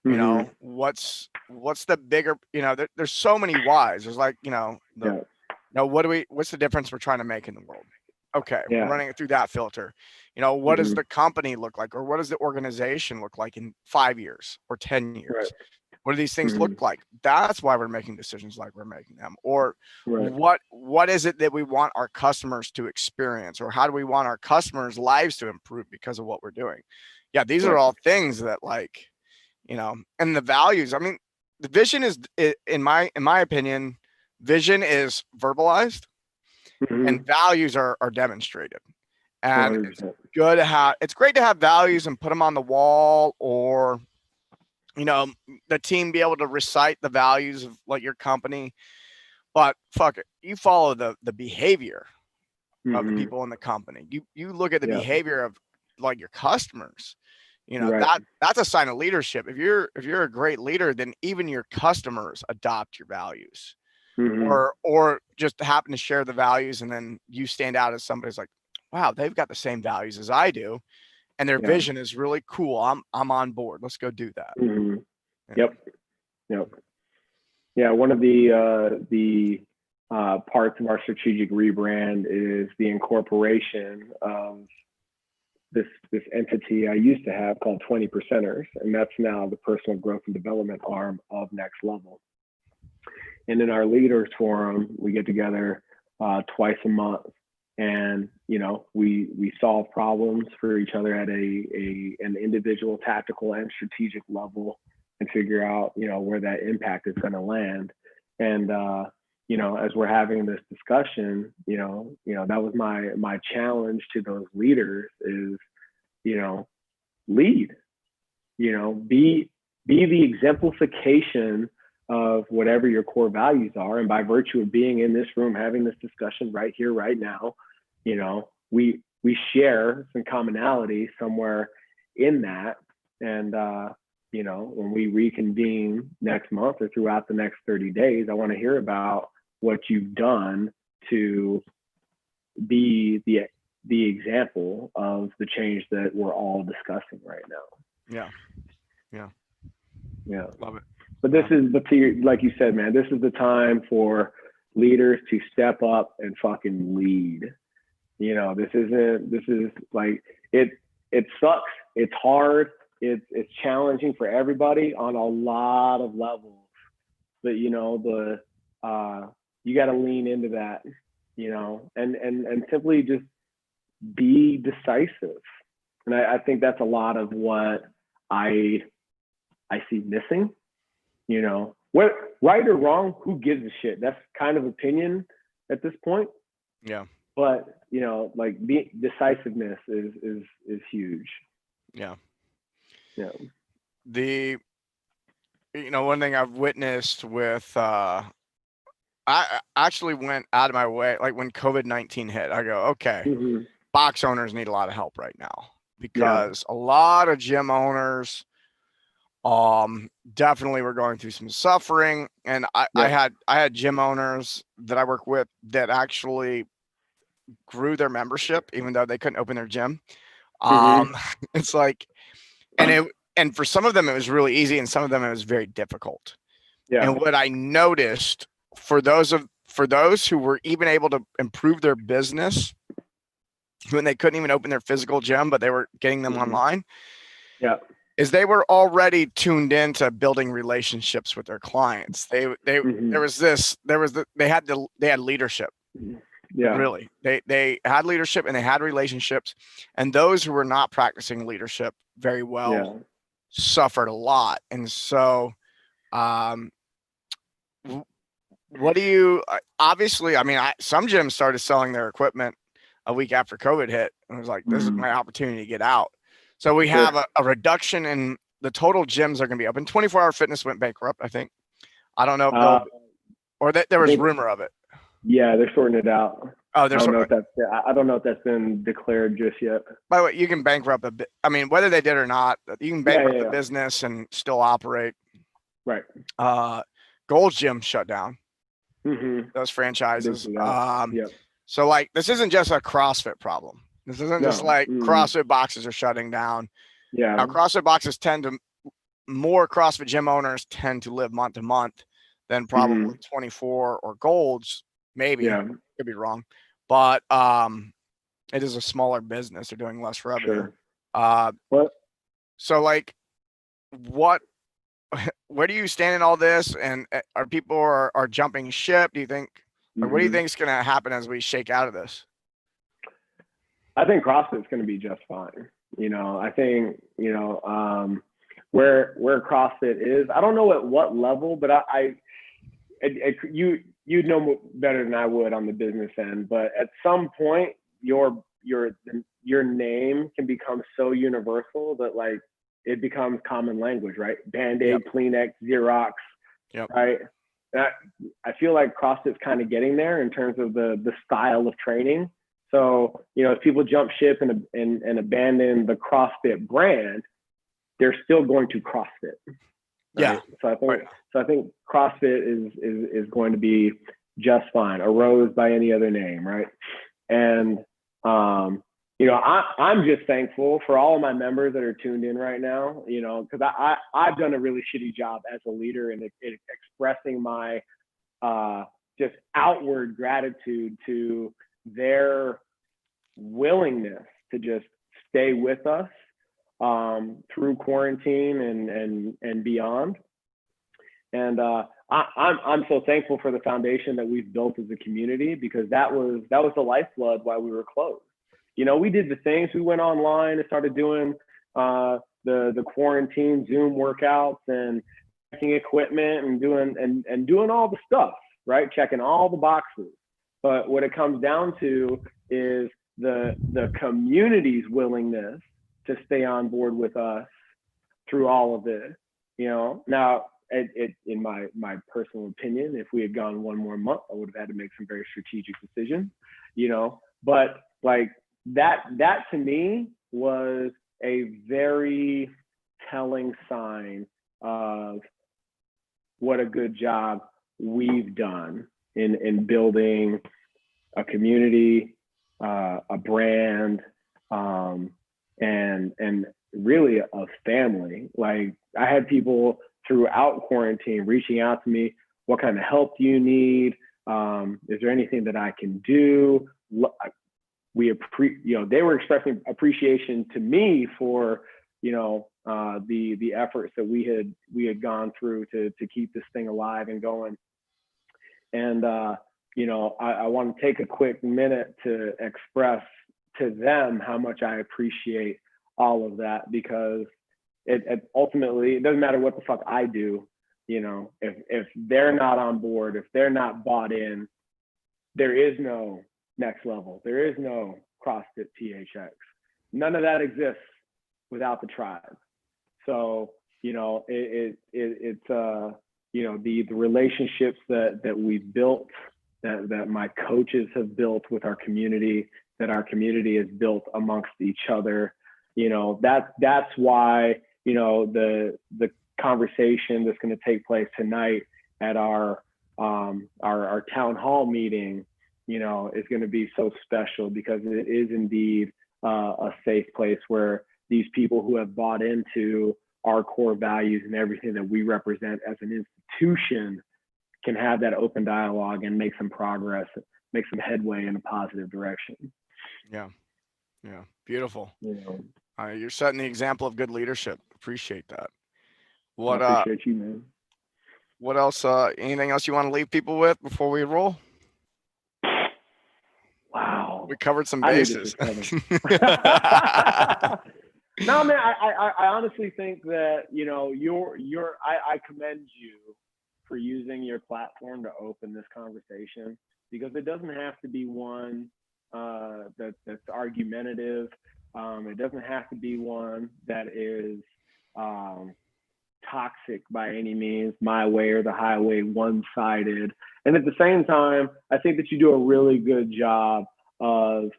Mm-hmm. What's the bigger? There's so many whys. There's like, Yeah. what's the difference we're trying to make in the world? Okay, we're Yeah. running it through that filter. What does Mm-hmm. the company look like, or what does the organization look like in 5 years or 10 Right. years? What do these things look Mm-hmm. like? That's why we're making decisions like we're making them. Or Right. what is it that we want our customers to experience, or how do we want our customers' lives to improve because of what we're doing? Yeah, these are Right. all things that, like, and the values. I mean, the vision is, in my opinion, vision is verbalized Mm-hmm. and values are demonstrated. And it's 100%. it's great to have values and put them on the wall, or the team be able to recite the values of like your company. But fuck it, you follow the behavior of the Mm-hmm. people in the company. You look at the Yeah. behavior of like your customers. Right. That's a sign of leadership. If you're a great leader, then even your customers adopt your values, Mm-hmm. or just happen to share the values, and then you stand out as somebody's like, wow, they've got the same values as I do, and their Yeah. vision is really cool. I'm on board. Let's go do that. Mm-hmm. Yeah. Yep. Yep. Yeah. One of the parts of our strategic rebrand is the incorporation of this entity I used to have called 20 percenters, and that's now the personal growth and development arm of Next Level. And in our leaders forum, we get together twice a month, and we solve problems for each other at an individual, tactical, and strategic level, and figure out where that impact is going to land. And as we're having this discussion, that was my challenge to those leaders is lead, be the exemplification of whatever your core values are. And by virtue of being in this room, having this discussion right here, right now, we share some commonality somewhere in that. And when we reconvene next month or throughout the next 30 days, I want to hear about what you've done to be the example of the change that we're all discussing right now. Yeah. Love it. But like you said, man, this is the time for leaders to step up and fucking lead. This is like, it sucks. It's hard. It's challenging for everybody on a lot of levels, but you got to lean into that, and simply just be decisive. And I think that's a lot of what I I see missing. You know, what, right or wrong, who gives a shit? That's kind of opinion at this point. Yeah. But you know, like decisiveness is huge. Yeah. Yeah. The one thing I've witnessed with I actually went out of my way, like when COVID-19 hit, I go, okay, Mm-hmm. box owners need a lot of help right now Yeah. because a lot of gym owners definitely were going through some suffering. And I Yep. had I had gym owners that I work with that actually grew their membership even though they couldn't open their gym. Mm-hmm. It's like and for some of them it was really easy and some of them it was very difficult. Yeah. And what I noticed for those who were even able to improve their business when they couldn't even open their physical gym, but they were getting them Mm-hmm. online, Yeah. is they were already tuned into building relationships with their clients. They Mm-hmm. they had leadership. Yeah. Really, they had leadership and they had relationships, and those who were not practicing leadership very well Yeah. suffered a lot. And so, um, what do you obviously? I mean, some gyms started selling their equipment a week after COVID hit, and I was like, "This is Mm-hmm. my opportunity to get out." So we have Sure. a reduction in the total gyms are going to be open. 24-hour fitness went bankrupt, I think. I don't know if they'll Uh, or that there I was think, rumor of it. yeah, they're sorting it out. Oh, I there's don't know if that's, I don't know if that's been declared just yet. by the way, you can bankrupt a bit. I mean, whether they did or not, you can Yeah. bankrupt Yeah. the Yeah. business and still operate. Right. Uh, Gold's Gym shut down Mm-hmm. those I did franchises. see that. Yep. So like this isn't just a CrossFit problem. This isn't just No. like Mm-hmm. CrossFit boxes are shutting down. Now, Yeah. CrossFit boxes more CrossFit gym owners tend to live month to month than Mm-hmm. probably 24 or Golds. Maybe Yeah. could be wrong, but it is a smaller business. They're doing less revenue. Sure. Uh, What? so like, what? Where do you stand in all this? And are people are jumping ship? Do you think? Like, what do you Mm-hmm. think is going to happen as we shake out of this? I think CrossFit's going to be just fine. You know, I think, you know, where CrossFit is, I don't know at what level, but you'd know better than I would on the business end. But at some point, your name can become so universal that like it becomes common language, right? Yep. Band-Aid, Kleenex, Xerox, Yep. right? That, I feel like CrossFit's kind of getting there in terms of the style of training. So, you know, if people jump ship and abandon the CrossFit brand, they're still going to CrossFit, Yeah. right? So I think Right. CrossFit is going to be just fine. A rose by any other name, right? And you know, I'm just thankful for all of my members that are tuned in right now. You know, because I've done a really shitty job as a leader in expressing my just outward gratitude to their willingness to just stay with us through quarantine and beyond. And I'm so thankful for the foundation that we've built as a community, because that was the lifeblood while we were closed. You know, we did the things. We went online and started doing the quarantine Zoom workouts and checking equipment and doing all the stuff, right? Checking all the boxes. But what it comes down to is the community's willingness to stay on board with us through all of this. You know, now in my personal opinion, if we had gone one more month, I would have had to make some very strategic decisions. You know, but like that to me was a very telling sign of what a good job we've done in building a community, a brand, and really a family. Like I had people throughout quarantine reaching out to me, what kind of help do you need? Is there anything that I can do? They were expressing appreciation to me for, you know, the efforts that we had gone through to keep this thing alive and going. And you know, I want to take a quick minute to express to them how much I appreciate all of that, because it ultimately, it doesn't matter what the fuck I do. If they're not on board, if they're not bought in, there is no next level. There is no CrossFit PHX. None of that exists without the tribe. So, it's the relationships that we've built, that my coaches have built with our community, that our community has built amongst each other. That's why, the conversation that's going to take place tonight at our town hall meeting, is going to be so special, because it is indeed a safe place where these people who have bought into our core values and everything that we represent as an institution can have that open dialogue and make some progress, make some headway in a positive direction. Yeah. Beautiful. You're setting the example of good leadership. Appreciate that. I appreciate you, man. What else? Anything else you want to leave people with before we roll? Wow. We covered some bases. No, man, I honestly think that, I commend you for using your platform to open this conversation, because it doesn't have to be one that's argumentative. It doesn't have to be one that is toxic by any means, my way or the highway, one-sided. And at the same time, I think that you do a really good job of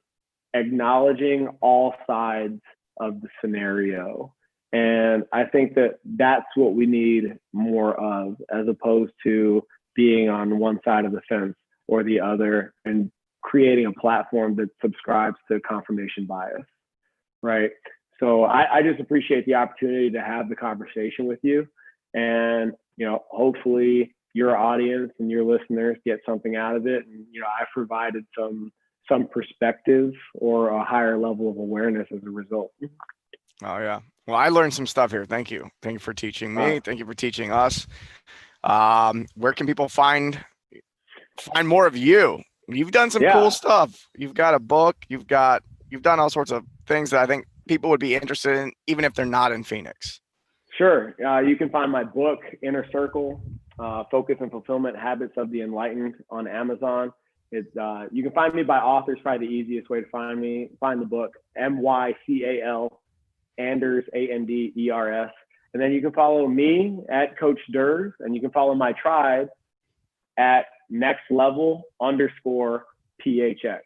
acknowledging all sides of the scenario. And I think that that's what we need more of, as opposed to being on one side of the fence or the other and creating a platform that subscribes to confirmation bias, right? So I just appreciate the opportunity to have the conversation with you. And, hopefully your audience and your listeners get something out of it. And, I've provided some perspective or a higher level of awareness as a result. Oh, yeah. Well, I learned some stuff here. Thank you. Thank you for teaching me. Thank you for teaching us. Where can people find more of you? You've done some cool stuff. You've got a book. You've done all sorts of things that I think people would be interested in, even if they're not in Phoenix. Sure. You can find my book, Inner Circle, Focus and Fulfillment Habits of the Enlightened, on Amazon. You can find me by author. It's probably the easiest way to find me. Find the book, Mycal, Anders, Anders. And then you can follow me at Coach Durs, and you can follow my tribe at nextlevel_PHX.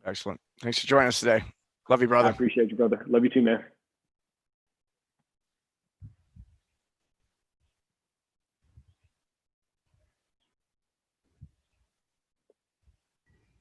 Excellent. Thanks for joining us today. Love you, brother. I appreciate you, brother. Love you too, man.